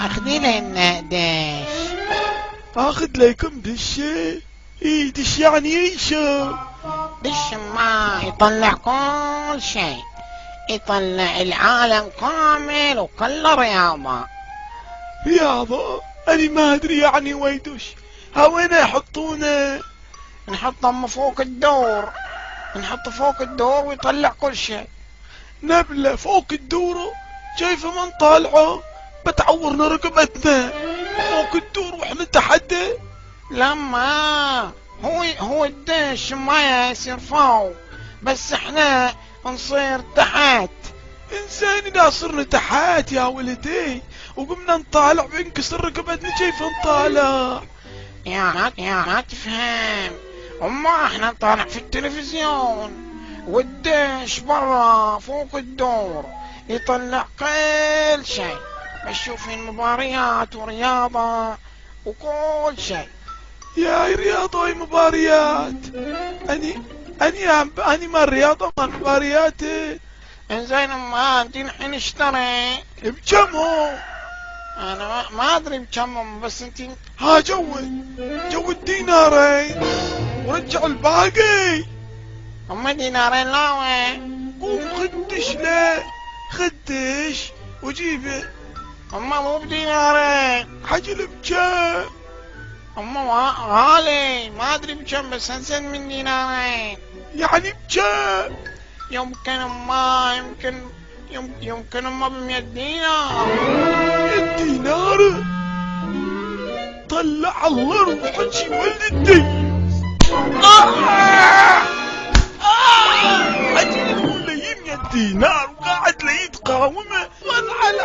اخذي لنا دش. اخذ لكم دش؟ ايه دش يعني ايشو؟ دش ما يطلع كل شيء، يطلع العالم كامل وكل رياضة. رياضة؟ انا ما ادري يعني ويدش. ها وين يحطونه؟ نحطه فوق الدور، نحطه فوق الدور ويطلع كل شيء. نبلة فوق الدور؟ شايفه من طالعه بتعورنا رقبتنا فوق الدور واحنا تحت. لما هو الدش ما يصير فوق، بس احنا نصير تحت. انسان اذا صرنا تحت يا ولدي وقمنا نطالع بينكسر رقبتنا كيف نطالع؟ يا ما تفهم، اما احنا نطالع في التلفزيون والدش برا فوق الدور يطلع كل شيء، بشوفين مباريات ورياضة وكل شيء. يا رياضة وي مباريات؟ اني ما الرياضة ما المباريات. انزين ما انتي الحين اشتري بكم هو؟ انا ما ادري بكم، بس انتي ها جو الدينارين ورجعوا الباقي. هم دينارين لا وين؟ قوم خدش له، خدش وجيبه. هم مو بدينارين، حجل بكم؟ هم غالي ما ادري بكم، بس انزين من دينارين. يعني بكم؟ يمكن ما يمكن ما ب100 دينار. 100 دينار؟ طلع الله روحك شي ولدي. عجل يقول لي 100 دينار وقاعد لي يتقاومه وضع على